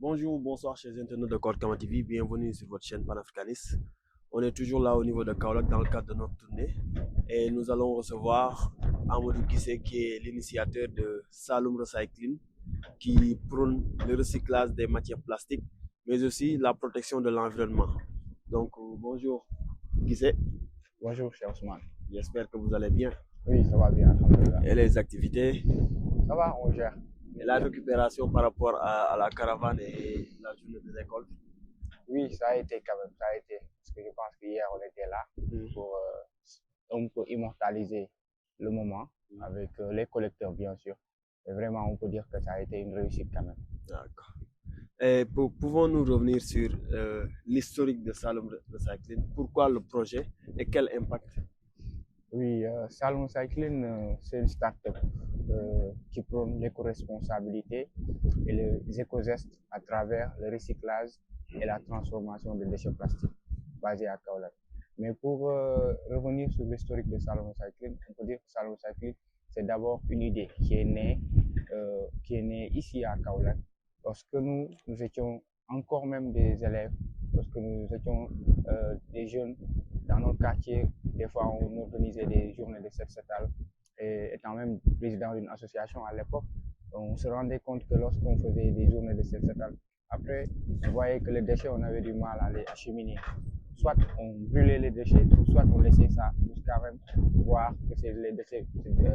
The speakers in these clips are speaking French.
Bonjour, bonsoir chers internautes de Korkama TV, bienvenue sur votre chaîne panafricaniste. On est toujours là au niveau de Kaolack dans le cadre de notre tournée et nous allons recevoir Amadou Guissé qui est l'initiateur de Saloum Recycling qui prône le recyclage des matières plastiques mais aussi la protection de l'environnement. Donc bonjour Guissé. Bonjour, cher Ousmane. J'espère que vous allez bien. Oui, ça va bien, alhamdoulilah. Et les activités? Ça va, on gère. Et la récupération par rapport à la caravane et la journée des écoles? Oui, ça a été quand même, ça a été. Parce que je pense qu'hier, on était là pour un peu immortaliser le moment avec les collecteurs, bien sûr. Et vraiment, on peut dire que ça a été une réussite quand même. D'accord. Et pouvons-nous revenir sur l'historique de Saloum Recycling? Pourquoi le projet et quel impact? Oui, Saloum Recycling, c'est une start-up qui prône l'éco-responsabilité et les éco-gestes à travers le recyclage et la transformation des déchets plastiques basés à Kaolack. Mais pour revenir sur l'historique de Saloum Recycling, on peut dire que Saloum Recycling, c'est d'abord une idée qui est née ici à Kaolack, lorsque nous étions encore même des élèves, lorsque nous étions des jeunes dans notre quartier. Des fois, on organisait des journées de set-setal et étant même président d'une association à l'époque, on se rendait compte que lorsqu'on faisait des journées de set-setal, après, on voyait que les déchets, on avait du mal à les acheminer. Soit on brûlait les déchets, soit on laissait ça jusqu'à même voir que les déchets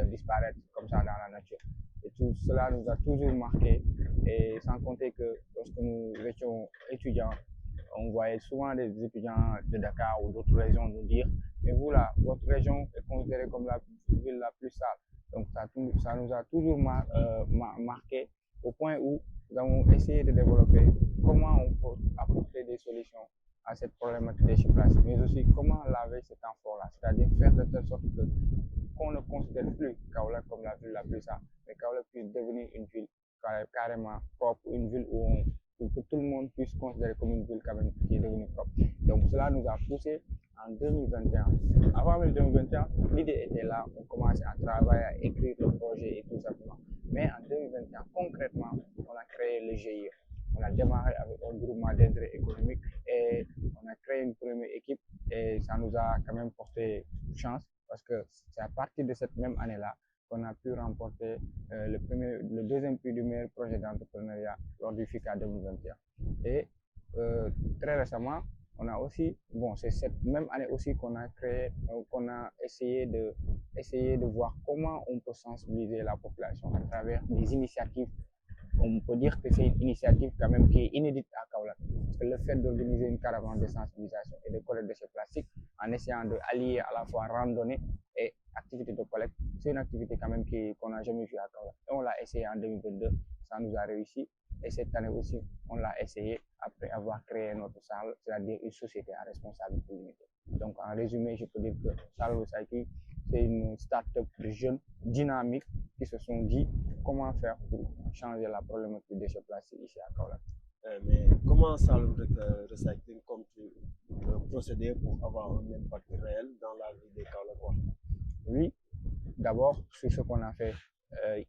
disparaissent comme ça dans la nature. Et tout cela nous a toujours marqué, et sans compter que lorsque nous étions étudiants, on voyait souvent des étudiants de Dakar ou d'autres régions nous dire mais vous là, votre région est considérée comme la ville la plus sale. Donc ça nous a toujours marqué au point où nous avons essayé de développer comment on peut apporter des solutions à cette problématique des déchets plastiques, mais aussi comment laver cet amphore-là, c'est-à-dire faire de telle sorte qu'on ne considère plus Kaolack comme la ville la plus sale, mais Kaolack puisse devenir une ville carrément propre, une ville pour que tout le monde puisse considérer comme une ville quand même qui est devenue propre. Donc cela nous a poussé en 2021. Avant 2021, l'idée était là, on commençait à travailler, à écrire le projet et tout simplement. Mais en 2021, concrètement, on a créé le GIE. On a démarré avec un groupement d'intérêt économique et on a créé une première équipe et ça nous a quand même porté chance parce que c'est à partir de cette même année-là qu'on a pu remporter le deuxième prix du meilleur projet d'entrepreneuriat lors du FICA 2021. Et très récemment, on a aussi, bon, c'est cette même année aussi qu'on a créé, qu'on a essayé de voir comment on peut sensibiliser la population à travers des initiatives. On peut dire que c'est une initiative quand même qui est inédite à Kaolack. Parce que le fait d'organiser une caravane de sensibilisation et de collecte de déchets plastiques en essayant d'allier à la fois randonnée et activité de collecte, c'est une activité quand même qu'on n'a jamais vue à Kaolack. Et on l'a essayé en 2022, ça nous a réussi. Et cette année aussi, on l'a essayé après avoir créé notre salle, c'est-à-dire une société à responsabilité limitée. Donc en résumé, je peux dire que Saloum Recycling, c'est une start-up de jeunes dynamiques qui se sont dit comment faire pour changer la problématique des déchets plastiques ici à Kaolack. Mais comment Saloum Recycling compte procéder pour avoir un impact réel dans la vie des Kaolackois? Oui, d'abord sur ce qu'on a fait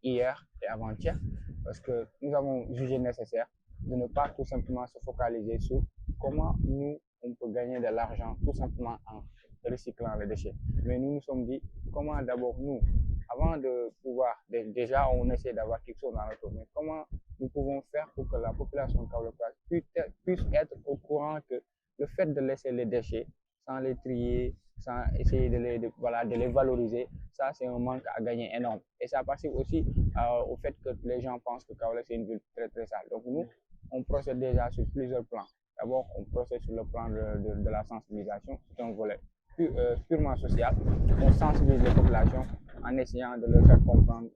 hier et avant-hier, parce que nous avons jugé nécessaire de ne pas tout simplement se focaliser sur comment nous, on peut gagner de l'argent tout simplement en recyclant les déchets. Mais nous nous sommes dit comment d'abord nous, avant de pouvoir, déjà on essaie d'avoir quelque chose dans notre mais comment nous pouvons faire pour que la population kaolackoise puisse être au courant que le fait de laisser les déchets sans les trier, sans essayer de les valoriser, ça c'est un manque à gagner énorme. Et ça participe aussi au fait que les gens pensent que Kaolack c'est une ville très très sale. Donc nous, on procède déjà sur plusieurs plans. D'abord, on procède sur le plan de la sensibilisation, c'est un volet purement social. On sensibilise les populations en essayant de leur faire comprendre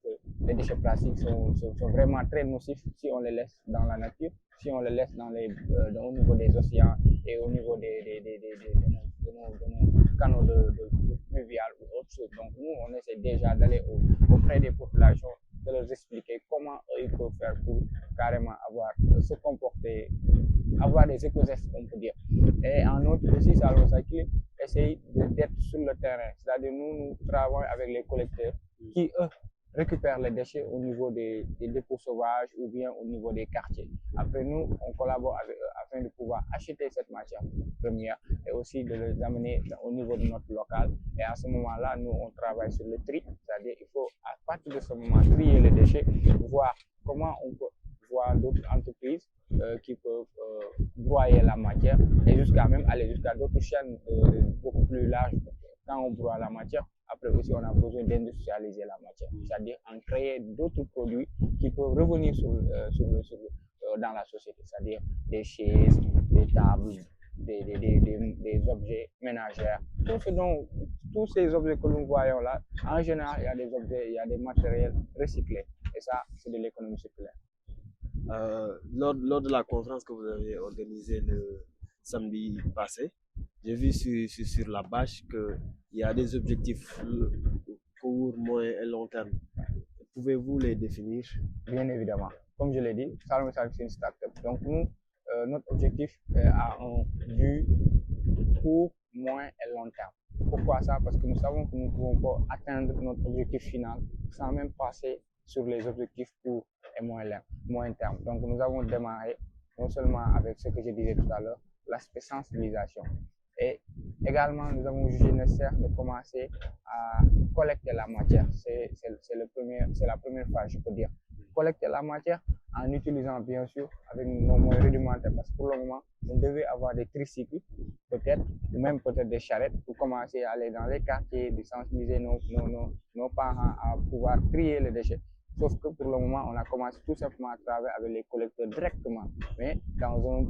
que les déchets plastiques sont vraiment très nocifs si on les laisse dans la nature, si on les laisse au niveau des océans et au niveau de nos canaux fluviales ou autre chose. Donc nous, on essaie déjà d'aller auprès des populations, de leur expliquer comment ils peuvent faire pour carrément se comporter, avoir des éco-gestes, on peut dire. Et en outre aussi, Saloum Recycling essaye d'être sur le terrain. C'est-à-dire nous travaillons avec les collecteurs qui, eux, récupèrent les déchets au niveau des dépôts sauvages ou bien au niveau des quartiers. Après, nous, on collabore avec eux afin de pouvoir acheter cette matière première et aussi de les amener au niveau de notre local. Et à ce moment-là, nous, on travaille sur le tri, c'est-à-dire il faut à partir de ce moment trier les déchets, voir comment on peut voir d'autres entreprises qui peuvent broyer la matière et jusqu'à même aller jusqu'à d'autres chaînes beaucoup plus larges. Quand on broie la matière, après aussi on a besoin d'industrialiser la matière, c'est-à-dire en créer d'autres produits qui peuvent revenir dans la société, c'est-à-dire des chaises, des tables, des objets ménagères, tous ces objets que nous voyons là, en général, il y a des objets, il y a des matériels recyclés. Et ça, c'est de l'économie circulaire. Lors de la conférence que vous avez organisée le samedi passé, j'ai vu sur la bâche qu'il y a des objectifs court, moyen et long terme. Pouvez-vous les définir? Bien évidemment. Comme je l'ai dit, Salomé c'est une start-up. Donc nous, notre objectif a un but court, moyen et long terme. Pourquoi ça? Parce que nous savons que nous ne pouvons pas atteindre notre objectif final sans même passer sur les objectifs court et moyen terme. Donc nous avons démarré non seulement avec ce que je disais tout à l'heure, l'aspect sensibilisation. Et également, nous avons jugé nécessaire de commencer à collecter la matière. C'est la première phase, je peux dire. Collecter la matière en utilisant, bien sûr, avec nos moyens rudimentaires. Parce que pour le moment, on devait avoir des tricycles, peut-être, ou même peut-être des charrettes, pour commencer à aller dans les quartiers, de sensibiliser nos parents à pouvoir trier les déchets. Sauf que pour le moment, on a commencé tout simplement à travailler avec les collecteurs directement. Mais dans un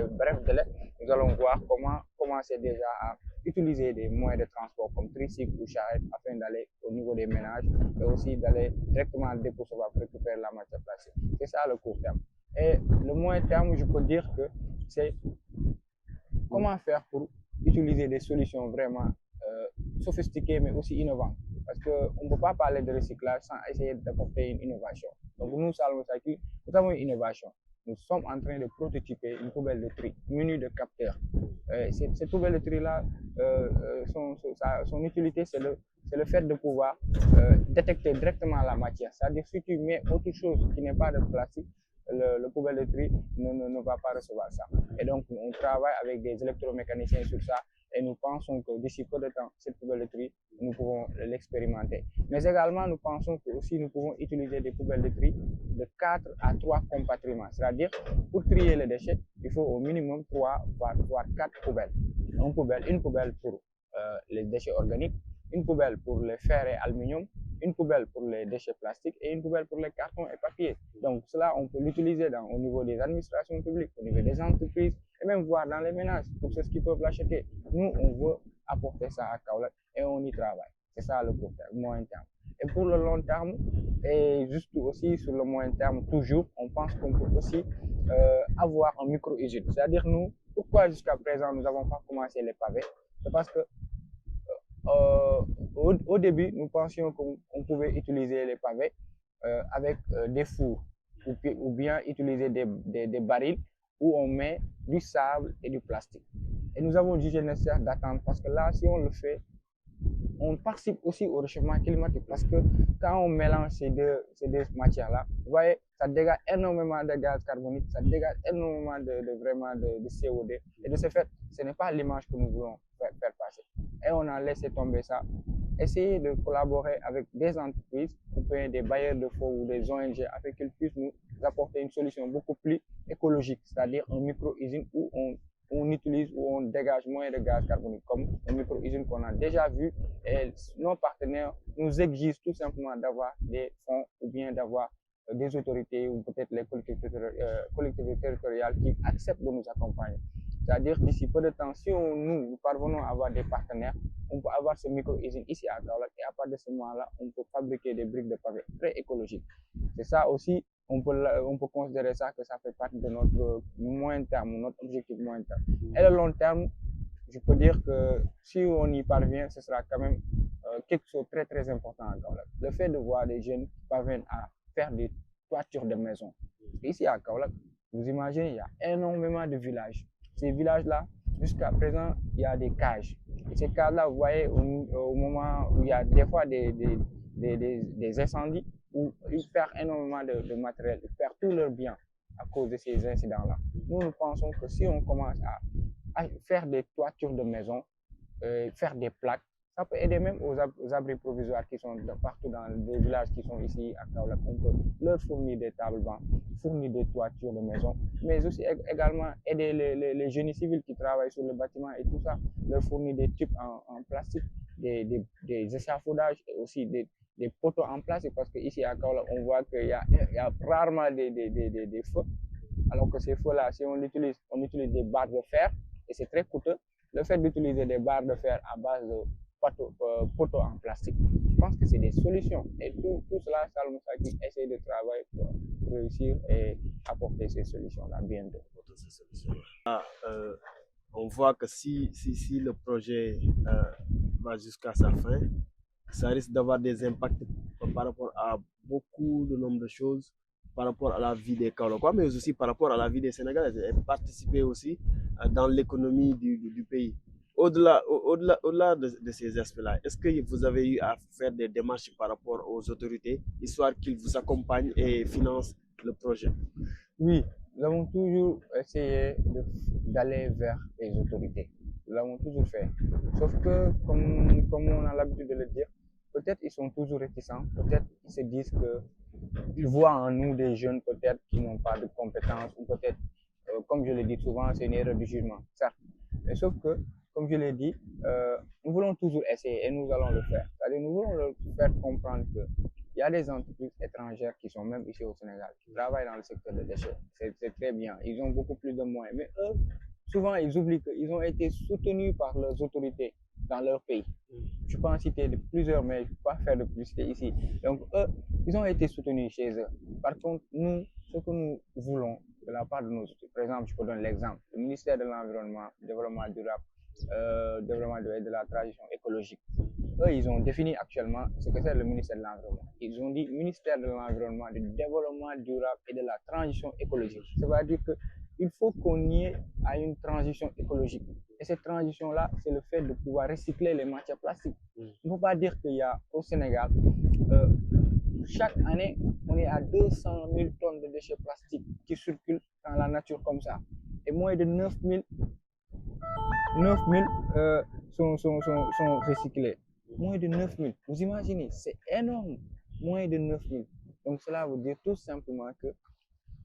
bref délai, nous allons voir comment commencer déjà à utiliser des moyens de transport comme tricycle ou charrette afin d'aller au niveau des ménages et aussi d'aller directement à dépôt sauvage pour récupérer la matière plastique. C'est ça le court terme. Et le moyen terme, je peux dire que c'est comment faire pour utiliser des solutions vraiment sophistiquées mais aussi innovantes. Parce qu'on ne peut pas parler de recyclage sans essayer d'apporter une innovation. Donc nous, Salomé Cycling, nous avons une innovation. Nous sommes en train de prototyper une poubelle de tri munie de capteurs. Cette poubelle de tri-là, son utilité, c'est le fait de pouvoir détecter directement la matière. C'est-à-dire si tu mets autre chose qui n'est pas de plastique, le poubelle de tri ne va pas recevoir ça. Et donc, on travaille avec des électromécaniciens sur ça. Et nous pensons que d'ici peu de temps, cette poubelle de tri, nous pouvons l'expérimenter. Mais également, nous pensons que aussi nous pouvons utiliser des poubelles de tri de 4 à 3 compartiments. C'est-à-dire, pour trier les déchets, il faut au minimum 3 voire 4 poubelles. Une poubelle pour les déchets organiques, une poubelle pour les fer et aluminium, une poubelle pour les déchets plastiques et une poubelle pour les cartons et papiers. Donc cela, on peut l'utiliser au niveau des administrations publiques, au niveau des entreprises et même voir dans les ménages pour ceux qui peuvent l'acheter. Nous, on veut apporter ça à Kaolack et on y travaille. C'est ça le court terme, moyen terme. Et pour le long terme, et juste aussi sur le moyen terme, toujours, on pense qu'on peut aussi avoir un micro-usine. C'est-à-dire nous, pourquoi jusqu'à présent nous n'avons pas commencé les pavés? C'est parce que au début, nous pensions qu'on pouvait utiliser les pavés avec des fours ou bien utiliser des barils où on met du sable et du plastique. Et nous avons jugé nécessaire d'attendre parce que là, si on le fait, on participe aussi au réchauffement climatique parce que quand on mélange ces deux matières-là, vous voyez, ça dégage énormément de gaz carbonique, ça dégage énormément de CO2. Et de ce fait, ce n'est pas l'image que nous voulons faire passer. Et on a laissé tomber ça. Essayer de collaborer avec des entreprises, ou bien des bailleurs de fonds ou des ONG afin qu'ils puissent nous apporter une solution beaucoup plus écologique, c'est-à-dire une micro-usine où on utilise ou on dégage moins de gaz carbonique, comme une micro-usine qu'on a déjà vu. Et nos partenaires nous exigent tout simplement d'avoir des fonds ou bien d'avoir des autorités ou peut-être les collectivités territoriales qui acceptent de nous accompagner. C'est-à-dire d'ici peu de temps, si nous parvenons à avoir des partenaires, on peut avoir ce micro-usine ici à Kaolack et à partir de ce moment-là, on peut fabriquer des briques de pavé très écologiques. C'est ça aussi, on peut considérer ça que ça fait partie de notre moyen terme, notre objectif moyen terme. Et le long terme, je peux dire que si on y parvient, ce sera quand même quelque chose de très très important à Kaolack. Le fait de voir des jeunes qui parviennent à faire des toitures de maisons. Ici à Kaolack, vous imaginez, il y a énormément de villages. Ces villages-là, jusqu'à présent, il y a des cages. Et ces cages-là, vous voyez, au moment où il y a des fois des des incendies où ils perdent énormément de matériel, ils perdent tous leurs biens à cause de ces incidents-là. Nous pensons que si on commence à faire des toitures de maisons, faire des plaques, ça peut aider même aux abris provisoires qui sont partout dans les villages qui sont ici à Kaolack. On peut leur fournir des tables bancs, fournir des toitures de maisons, mais aussi également aider les génies civils qui travaillent sur le bâtiment et tout ça, leur fournir des tubes en plastique, des échafaudages et aussi des poteaux en plastique, parce qu'ici à Kaolack, on voit qu'il y a rarement des feux, alors que ces feux-là, si on utilise des barres de fer et c'est très coûteux. Le fait d'utiliser des barres de fer à base de poteaux en plastique, je pense que c'est des solutions. Et tout cela, Saloum Saki essaie de travailler pour réussir et apporter ces solutions-là bientôt. On voit que si le projet va jusqu'à sa fin, ça risque d'avoir des impacts par rapport à beaucoup de nombre de choses, par rapport à la vie des Kaolackois, mais aussi par rapport à la vie des Sénégalais, et participer aussi dans l'économie du pays. Au-delà de ces aspects-là, est-ce que vous avez eu à faire des démarches par rapport aux autorités, histoire qu'ils vous accompagnent et financent le projet? Oui, nous avons toujours essayé d'aller vers les autorités. Nous l'avons toujours fait. Sauf que, comme on a l'habitude de le dire, peut-être ils sont toujours réticents, peut-être ils se disent qu'ils voient en nous des jeunes peut-être qui n'ont pas de compétences, ou peut-être, comme je le dis souvent, c'est une erreur de jugement, certes. Mais sauf que, comme je l'ai dit, nous voulons toujours essayer et nous allons le faire. C'est-à-dire, nous voulons leur faire comprendre que il y a des entreprises étrangères qui sont même ici au Sénégal, qui travaillent dans le secteur des déchets. C'est très bien. Ils ont beaucoup plus de moyens. Mais eux, souvent, ils oublient qu'ils ont été soutenus par leurs autorités dans leur pays. Je peux en citer plusieurs, mais je ne peux pas faire de publicité ici. Donc, eux, ils ont été soutenus chez eux. Par contre, nous, ce que nous voulons de la part de nos autorités, par exemple, je peux donner l'exemple, le ministère de l'Environnement, développement durable, de la transition écologique. Eux, ils ont défini actuellement ce que c'est le ministère de l'Environnement. Ils ont dit ministère de l'Environnement, du développement durable et de la transition écologique. Ça veut dire qu'il faut qu'on y ait à une transition écologique. Et cette transition-là, c'est le fait de pouvoir recycler les matières plastiques. Il ne faut pas dire qu'il y a au Sénégal, chaque année, on est à 200 000 tonnes de déchets plastiques qui circulent dans la nature comme ça. Et moins de 9 000 sont recyclés. Moins de 9 000. Vous imaginez, c'est énorme. Moins de 9 000. Donc cela veut dire tout simplement qu'il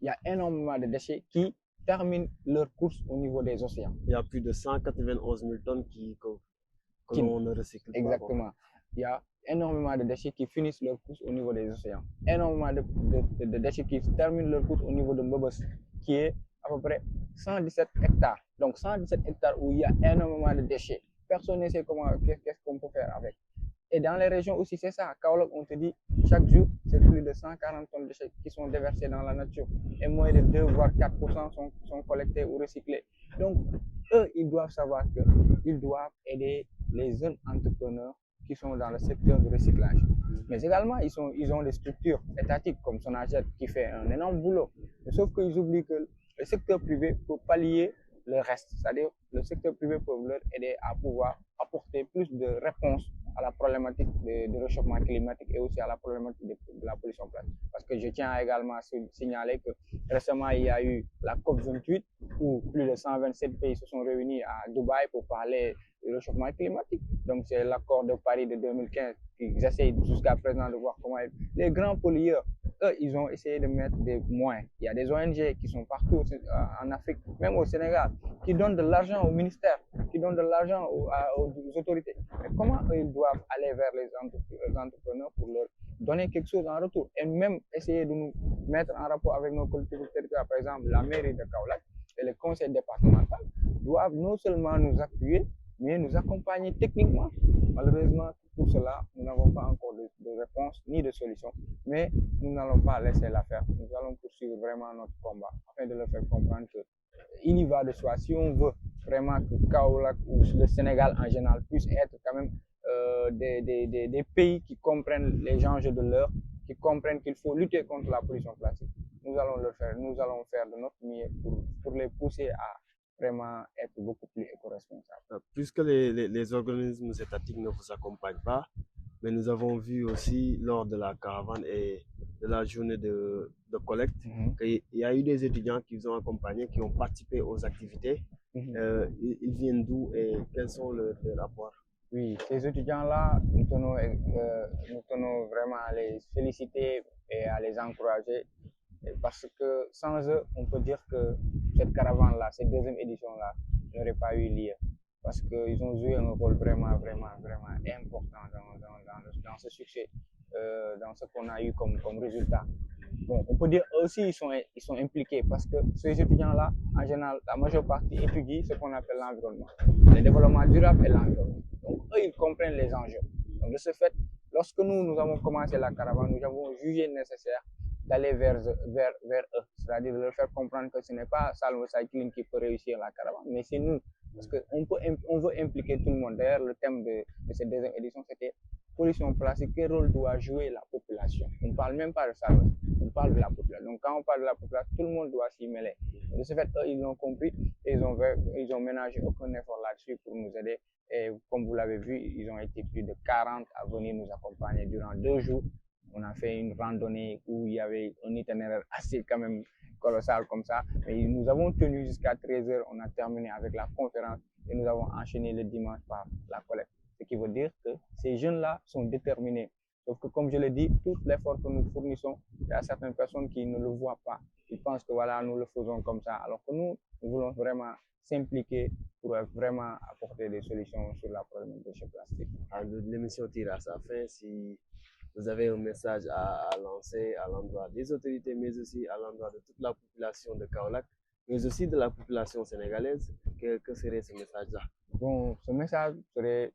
y a énormément de déchets qui terminent leur course au niveau des océans. Il y a plus de 191 000 tonnes que l'on ne recycle pas. Exactement. Il y a énormément de déchets qui finissent leur course au niveau des océans. Énormément de déchets qui terminent leur course au niveau de Mbobos, qui est à peu près 117 hectares. Donc 117 hectares où il y a énormément de déchets. Personne ne sait qu'est-ce qu'on peut faire avec. Et dans les régions aussi, c'est ça. À Kaolack, on te dit, chaque jour, c'est plus de 140 tonnes de déchets qui sont déversés dans la nature. Et moins de 2 voire 4% sont collectés ou recyclés. Donc, eux, ils doivent savoir qu'ils doivent aider les jeunes entrepreneurs qui sont dans le secteur du recyclage. Mais également, ils ont des structures étatiques comme Sonaged qui fait un énorme boulot. Mais sauf qu'ils oublient que le secteur privé peut pallier le reste. C'est-à-dire le secteur privé peut leur aider à pouvoir apporter plus de réponses à la problématique du réchauffement climatique et aussi à la problématique de la pollution plastique. Parce que je tiens également à signaler que récemment, il y a eu la COP28 où plus de 127 pays se sont réunis à Dubaï pour parler du réchauffement climatique. Donc, c'est l'accord de Paris de 2015 qu'ils essayent jusqu'à présent de voir comment les grands pollueurs, eux, ils ont essayé de mettre des moyens. Il y a des ONG qui sont partout en Afrique, même au Sénégal, qui donnent de l'argent au ministère, qui donnent de l'argent aux autorités. Mais comment eux, ils doivent aller vers les entrepreneurs pour leur donner quelque chose en retour et même essayer de nous mettre en rapport avec nos collectivités territoriales, par exemple la mairie de Kaolack et le conseil départemental doivent non seulement nous appuyer, mais nous accompagner techniquement. Malheureusement, pour cela, nous n'avons pas encore de réponse ni de solution, mais nous n'allons pas laisser l'affaire. Nous allons poursuivre vraiment notre combat afin de leur faire comprendre qu'il y va de soi. Si on veut vraiment que Kaolack ou le Sénégal en général puisse être quand même des pays qui comprennent les enjeux de l'heure, qui comprennent qu'il faut lutter contre la pollution plastique, nous allons le faire. Nous allons faire de notre mieux pour les pousser à vraiment être beaucoup plus éco-responsables. Puisque les organismes étatiques ne vous accompagnent pas, mais nous avons vu aussi lors de la caravane et de la journée de collecte qu'il y a eu des étudiants qui vous ont accompagnés, qui ont participé aux activités. Ils viennent d'où et quels sont leurs rapports? Oui, ces étudiants-là, nous tenons vraiment à les féliciter et à les encourager parce que sans eux, on peut dire que cette caravane-là, cette deuxième édition-là, n'aurait pas eu lieu. Parce qu'ils ont joué un rôle vraiment important dans ce succès, dans ce qu'on a eu comme résultat. Bon, on peut dire eux aussi, ils sont impliqués parce que ces étudiants-là, en général, la majeure partie étudient ce qu'on appelle l'environnement, le développement durable et l'environnement. Donc, eux, ils comprennent les enjeux. Donc, de ce fait, lorsque nous avons commencé la caravane, nous avons jugé nécessaire d'aller vers eux, c'est-à-dire de leur faire comprendre que ce n'est pas Salmo Cycling qui peut réussir la caravane, mais c'est nous. Parce qu'on veut impliquer tout le monde. D'ailleurs, le thème de cette deuxième édition, c'était pollution plastique, quel rôle doit jouer la population? On ne parle même pas de ça, on parle de la population. Donc, quand on parle de la population, tout le monde doit s'y mêler. De ce fait, eux, ils l'ont compris et ils ont ménagé aucun effort là-dessus pour nous aider. Et comme vous l'avez vu, ils ont été plus de 40 à venir nous accompagner durant 2 jours. On a fait une randonnée où il y avait un itinéraire assez quand même colossal comme ça. Mais nous avons tenu jusqu'à 13 h. On a terminé avec la conférence et nous avons enchaîné le dimanche par la collecte. Ce qui veut dire que ces jeunes-là sont déterminés. Sauf que comme je l'ai dit, tout l'effort que nous fournissons, il y a certaines personnes qui ne le voient pas. Ils pensent que voilà, nous le faisons comme ça. Alors que nous voulons vraiment s'impliquer pour vraiment apporter des solutions sur la problématique des déchets plastiques. L'émission tire à sa fin. Si vous avez un message à lancer à l'endroit des autorités, mais aussi à l'endroit de toute la population de Kaolack, mais aussi de la population sénégalaise, que serait ce message-là? Bon, ce message serait,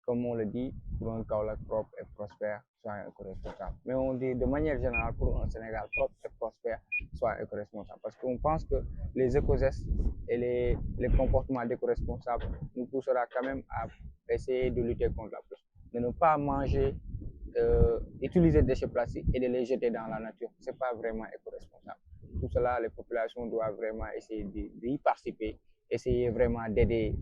comme on le dit, pour un Kaolack propre et prospère, soit éco-responsable. Mais on dit de manière générale, pour un Sénégal propre et prospère, soit éco-responsable. Parce qu'on pense que les éco-gestes et les comportements d'éco-responsables nous poussera quand même à essayer de lutter contre la pollution. De ne pas manger, utiliser des déchets plastiques et de les jeter dans la nature. Ce n'est pas vraiment éco-responsable. Tout cela, les populations doivent vraiment essayer d'y participer, essayer vraiment d'aider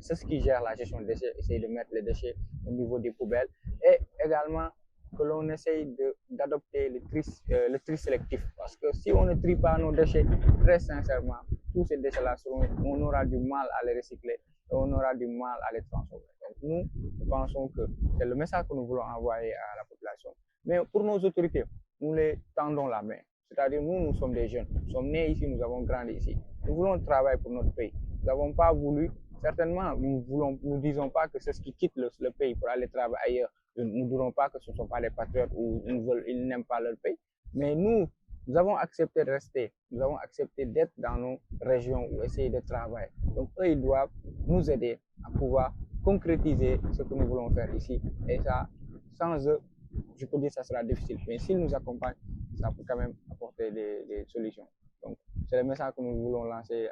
ceux qui gèrent la gestion des déchets, essayer de mettre les déchets au niveau des poubelles et également que l'on essaye d'adopter le tri sélectif. Parce que si on ne trie pas nos déchets, très sincèrement, tous ces déchets-là, on aura du mal à les recycler et on aura du mal à les transformer. Donc nous pensons que c'est le message que nous voulons envoyer à la population. Mais pour nos autorités, nous les tendons la main. C'est-à-dire nous sommes des jeunes, nous sommes nés ici, nous avons grandi ici. Nous voulons travailler pour notre pays. Nous n'avons pas voulu, certainement, nous ne disons pas que c'est ce qui quitte le pays pour aller travailler ailleurs. Nous ne dirons pas que ce ne sont pas des patriotes ou ils n'aiment pas leur pays. Mais nous avons accepté de rester, nous avons accepté d'être dans nos régions ou essayer de travailler. Donc eux, ils doivent nous aider à pouvoir concrétiser ce que nous voulons faire ici. Et ça, sans eux, je peux dire que ça sera difficile. Mais s'ils nous accompagnent, ça peut quand même apporter des solutions. Donc, c'est le message que nous voulons lancer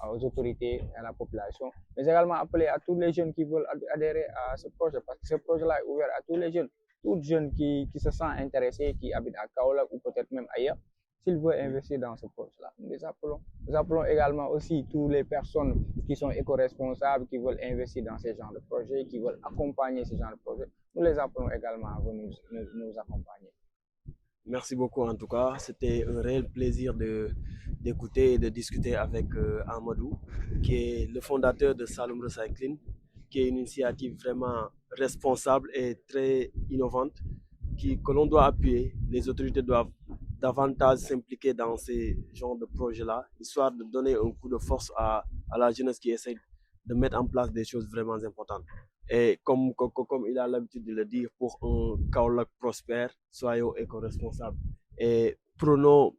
aux autorités et à la population, mais également appeler à tous les jeunes qui veulent adhérer à ce projet, parce que ce projet-là est ouvert à tous les jeunes. Tout jeune qui se sent intéressé, qui habite à Kaolack ou peut-être même ailleurs, s'il veut investir dans ce projet-là, nous les appelons. Nous appelons également aussi toutes les personnes qui sont éco-responsables, qui veulent investir dans ce genre de projet, qui veulent accompagner ce genre de projet. Nous les appelons également à venir nous accompagner. Merci beaucoup en tout cas. C'était un réel plaisir d'écouter et de discuter avec Amadou, qui est le fondateur de Saloum Recycling, qui est une initiative vraiment responsable et très innovante que l'on doit appuyer. Les autorités doivent davantage s'impliquer dans ces genres de projets-là, histoire de donner un coup de force à la jeunesse qui essaie de mettre en place des choses vraiment importantes. Et comme il a l'habitude de le dire, pour un Kaolack prospère, soyons éco-responsables. Et prenons,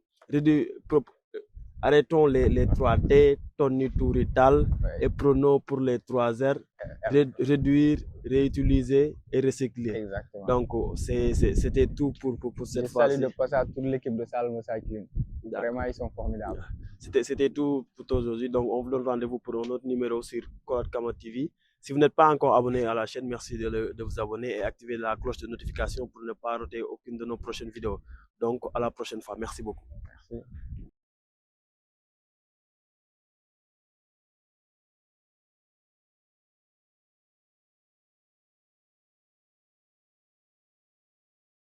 arrêtons les 3 T, toniturital, et prenons pour les 3 R, réduire, réutiliser et recycler. Exactement. Donc, c'était tout pour cette fois. Je salue de passer à toute l'équipe de Salmo Cycling. Vraiment, ils sont formidables. C'était tout pour aujourd'hui. Donc, on vous donne rendez-vous pour un autre numéro sur Korat Kama TV. Si vous n'êtes pas encore abonné à la chaîne, merci de vous abonner et activer la cloche de notification pour ne pas rater aucune de nos prochaines vidéos. Donc, à la prochaine fois. Merci beaucoup. Merci.